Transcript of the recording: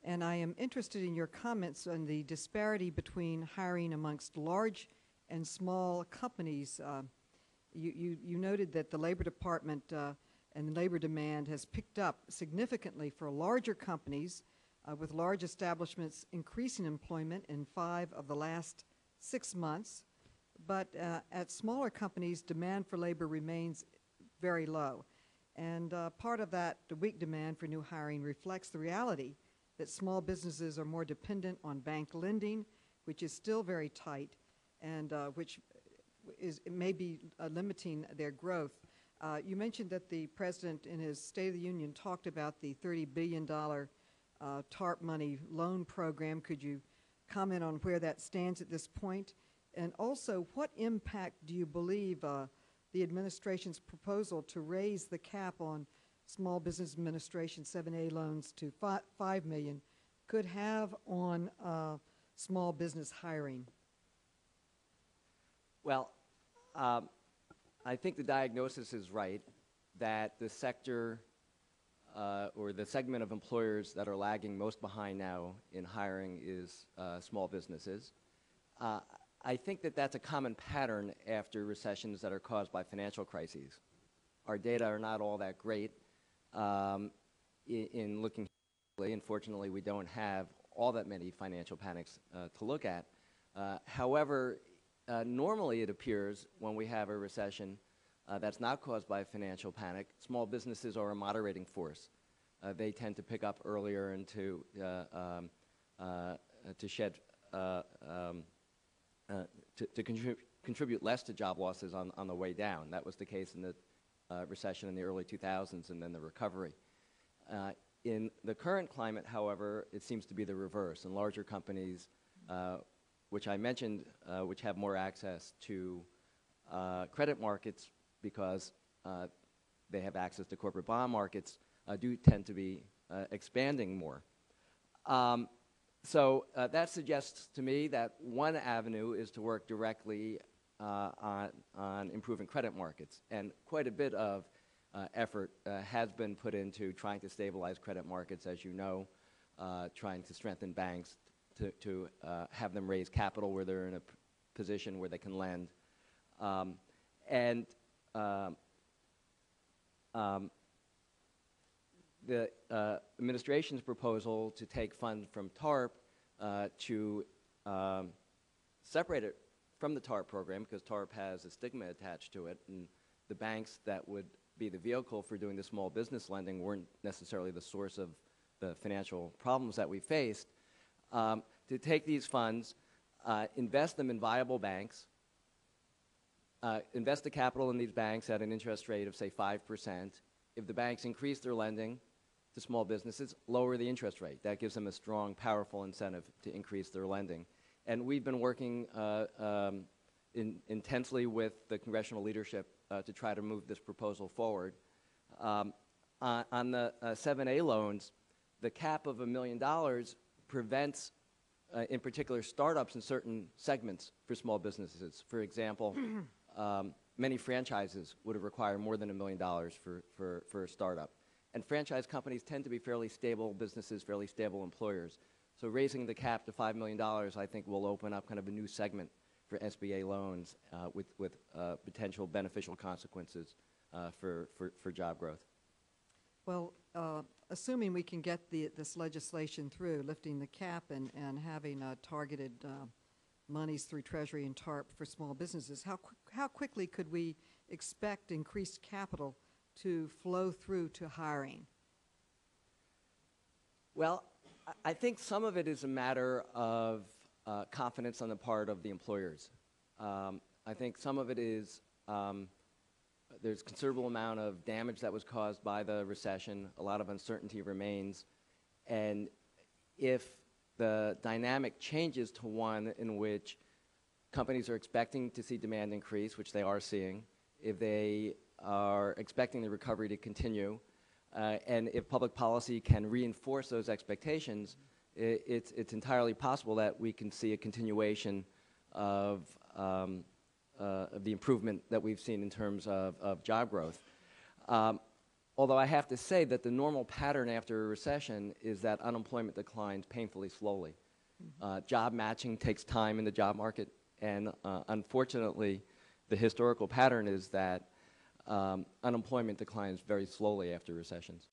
And I am interested in your comments on the disparity between hiring amongst large and small companies. You noted that the Labor Department and labor demand has picked up significantly for larger companies, with large establishments increasing employment in 5 of the last 6 months. But at smaller companies, demand for labor remains very low. And part of that, the weak demand for new hiring, reflects the reality that small businesses are more dependent on bank lending, which is still very tight, and which may be limiting their growth. You mentioned that the President in his State of the Union talked about the $30 billion TARP money loan program. Could you comment on where that stands at this point? And also, what impact do you believe the administration's proposal to raise the cap on Small Business Administration 7A loans to $5 million could have on small business hiring? Well, I think the diagnosis is right, that the sector or the segment of employers that are lagging most behind now in hiring is small businesses. I think that that's a common pattern after recessions that are caused by financial crises. Our data are not all that great in looking. Unfortunately, we don't have all that many financial panics to look at. However, normally it appears when we have a recession that's not caused by a financial panic, small businesses are a moderating force. They tend to pick up earlier and to shed to contribute less to job losses on the way down. That was the case in the recession in the early 2000s and then the recovery. In the current climate, however, it seems to be the reverse. And larger companies, which I mentioned, which have more access to credit markets because they have access to corporate bond markets, do tend to be expanding more. So that suggests to me that one avenue is to work directly on improving credit markets. And quite a bit of effort has been put into trying to stabilize credit markets, as you know, trying to strengthen banks, to have them raise capital where they're in a position where they can lend. The administration's proposal to take funds from TARP to separate it from the TARP program, because TARP has a stigma attached to it, and the banks that would be the vehicle for doing the small business lending weren't necessarily the source of the financial problems that we faced. To take these funds, invest them in viable banks, invest the capital in these banks at an interest rate of, say, 5%. If the banks increase their lending to small businesses, lower the interest rate. That gives them a strong, powerful incentive to increase their lending. And we've been working intensely with the congressional leadership to try to move this proposal forward. On the 7A loans, the cap of $1 million prevents, in particular, startups in certain segments for small businesses. For example, many franchises would require more than $1 million for a startup. And franchise companies tend to be fairly stable businesses, fairly stable employers. So raising the cap to $5 million, I think, will open up kind of a new segment for SBA loans with potential beneficial consequences for job growth. Well, assuming we can get this legislation through, lifting the cap and having targeted monies through Treasury and TARP for small businesses, how quickly could we expect increased capital to flow through to hiring? Well, I think some of it is a matter of confidence on the part of the employers. I think some of it is there's a considerable amount of damage that was caused by the recession. A lot of uncertainty remains. And if the dynamic changes to one in which companies are expecting to see demand increase, which they are seeing, if they are expecting the recovery to continue, and if public policy can reinforce those expectations, it's entirely possible that we can see a continuation of the improvement that we've seen in terms of job growth. although I have to say that the normal pattern after a recession is that unemployment declines painfully slowly. Job matching takes time in the job market, and unfortunately, the historical pattern is that unemployment declines very slowly after recessions.